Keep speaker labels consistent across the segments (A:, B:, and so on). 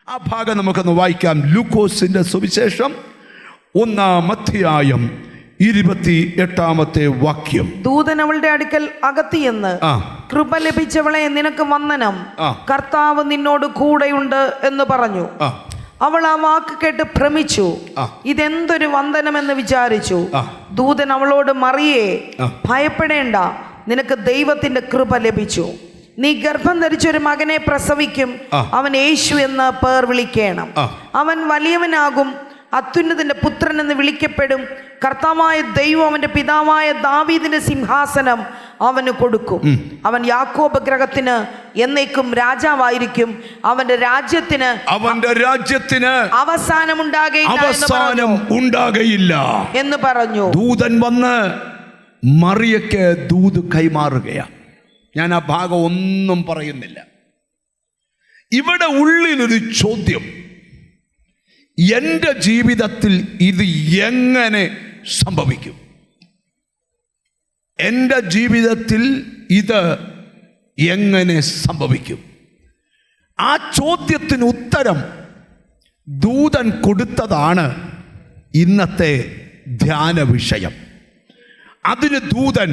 A: ആ ഭാഗം നമുക്കൊന്ന് വായിക്കാം. ലൂക്കോസിന്റെ സുവിശേഷം 1-ാം അധ്യായം 28-ാമത്തെ വാക്യം.
B: ദൂതൻ അവളുടെ അടുക്കൽ അകത്തിയെന്ന്, കൃപ ലഭിച്ചവളെ നിനക്ക് വന്ദനം, കർത്താവ് നിന്നോട് കൂടെയുണ്ട് എന്ന് പറഞ്ഞു. അവൾ ആ വാക്ക് കേട്ട് ഭ്രമിച്ചു, ഇതെന്തൊരു വന്ദനമെന്ന് വിചാരിച്ചു. ദൂതൻ അവളോട്, മറിയേ, ഭയപ്പെടേണ്ട, നിനക്ക് ദൈവത്തിന്റെ കൃപ ലഭിച്ചു. നീ ഗർഭം ധരിച്ചൊരു മകനെ പ്രസവിക്കും, അവൻ യേശു എന്ന് പേർ വിളിക്കണം. അവൻ വലിയവനാകും, അത്യുന്നതന്റെ പുത്രൻ എന്ന് വിളിക്കപ്പെടും. കർത്താവായ ദൈവം അവന്റെ പിതാവായ ദാവീദിന്റെ സിംഹാസനം അവന് കൊടുക്കും. അവൻ യാക്കോബ് ഗൃഹത്തിന് എന്നേക്കും രാജാവായിരിക്കും. അവന്റെ രാജ്യത്തിന് അവസാനം ഉണ്ടാകയില്ല എന്ന് പറഞ്ഞു.
A: ദൂതൻ വന്ന് മറിയയ്ക്ക് ദൂത് കൈമാറുകയാണ്. ഞാൻ ആ ഭാഗം ഒന്നും പറയുന്നില്ല. ഇവിടെ ഉള്ളിലൊരു ചോദ്യം, എൻ്റെ ജീവിതത്തിൽ ഇത് എങ്ങനെ സംഭവിക്കും? എൻ്റെ ജീവിതത്തിൽ ഇത് എങ്ങനെ സംഭവിക്കും? ആ ചോദ്യത്തിന് ഉത്തരം ദൂതൻ കൊടുത്തതാണ് ഇന്നത്തെ ധ്യാന വിഷയം. അതിന് ദൂതൻ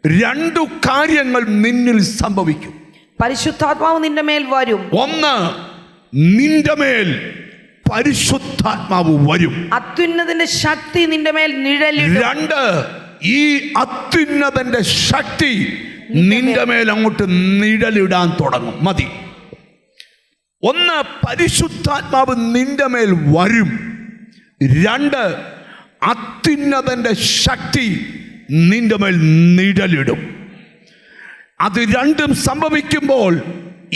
A: 2 കാര്യങ്ങൾ നിന്നിൽ സംഭവിക്കും.
B: പരിശുദ്ധാത്മാവ് നിന്റെ മേൽ വരും.
A: ഒന്ന്, നിന്റെ മേൽ പരിശുദ്ധാത്മാവ് വരും.
B: അത്യുന്നതന്റെ ശക്തി നിന്റെ മേൽ നിഴലിടും.
A: 2, ഈ അത്യുന്നതന്റെ ശക്തി നിന്റെ മേൽ അങ്ങോട്ട് നിഴലിടാൻ തുടങ്ങും. മതി. 1, പരിശുദ്ധാത്മാവ് നിന്റെ മേൽ വരും. 2, അത്യുന്നതന്റെ ശക്തി നിന്റെ മേൽ നിഴലിടും. അത് രണ്ടും സംഭവിക്കുമ്പോൾ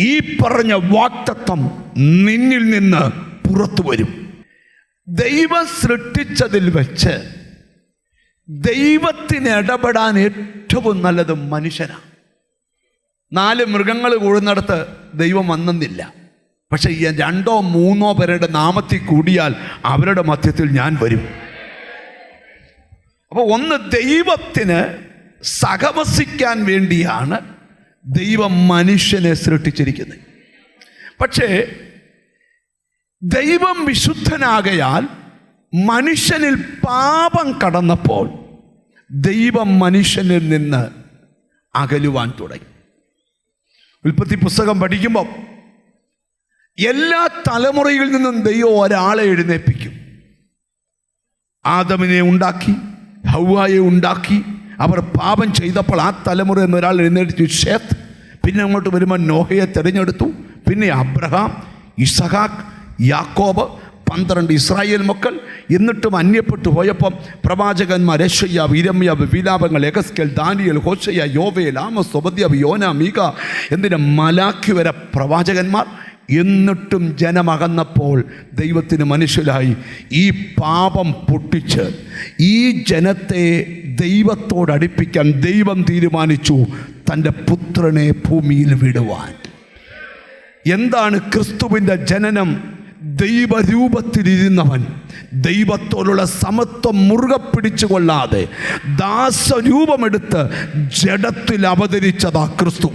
A: ഈ പറഞ്ഞ വാക്തത്വം നിന്നിൽ നിന്ന് പുറത്തു വരും. ദൈവം സൃഷ്ടിച്ചതിൽ വെച്ച് ദൈവത്തിന് ഇടപെടാൻ ഏറ്റവും നല്ലത് മനുഷ്യനാണ്. 4 മൃഗങ്ങൾ കൂടുന്നിടത്ത് ദൈവം വന്നെന്നില്ല. പക്ഷെ 2 or 3 പേരുടെ നാമത്തിൽ കൂടിയാൽ അവരുടെ മധ്യത്തിൽ ഞാൻ വരും. അപ്പോൾ ഒന്ന്, ദൈവത്തിന് സഹവസിക്കാൻ വേണ്ടിയാണ് ദൈവം മനുഷ്യനെ സൃഷ്ടിച്ചിരിക്കുന്നത്. പക്ഷേ ദൈവം വിശുദ്ധനാകയാൽ മനുഷ്യനിൽ പാപം കടന്നപ്പോൾ ദൈവം മനുഷ്യനിൽ നിന്ന് അകലുവാൻ തുടങ്ങി. ഉൽപ്പത്തി പുസ്തകം പഠിക്കുമ്പോൾ എല്ലാ തലമുറയിൽ നിന്നും ദൈവം ഒരാളെ എഴുന്നേൽപ്പിക്കും. ആദമിനെ ഉണ്ടാക്കി, ഹവ്വായെ ഉണ്ടാക്കി. അവർ പാപം ചെയ്തപ്പോൾ ആ തലമുറയിൽ നിന്ന് ഒരാൾ എഴുന്നേൽപ്പിച്ചു, ഷേത്ത്. പിന്നെ അങ്ങോട്ട് വരുമ്പോൾ നോഹയെ തിരഞ്ഞെടുത്തു. പിന്നെ അബ്രഹാം, ഇസഹാക്ക്, യാക്കോബ്, 12 ഇസ്രായേൽ മക്കൾ. എന്നിട്ടും അന്യപ്പെട്ടു പോയപ്പം പ്രവാചകന്മാർ യെശയ്യാ, യിരെമ്യാവ്, വിലാപങ്ങൾ, എഹെസ്കേൽ, ദാനിയേൽ, ഹോശയ്യ, യോവേൽ, ആമോസ്, ഓബദ്യാവ്, യോന, മീക, എന്തിന് മലാഖി വരെ പ്രവാചകന്മാർ. എന്നിട്ടും ജനമകന്നപ്പോൾ ദൈവത്തിന് മനസ്സിലായി ഈ പാപം പൊട്ടിച്ച് ഈ ജനത്തെ ദൈവത്തോടടുപ്പിക്കാൻ ദൈവം തീരുമാനിച്ചു തൻ്റെ പുത്രനെ ഭൂമിയിൽ വിടുവാൻ. എന്താണ് ക്രിസ്തുവിൻ്റെ ജനനം? ദൈവരൂപത്തിലിരുന്നവൻ ദൈവത്തോടുള്ള സമത്വം മുറുകെ പിടിച്ചു കൊള്ളാതെ ദാസരൂപമെടുത്ത് ജഡത്തിൽ അവതരിച്ചതാ ക്രിസ്തു.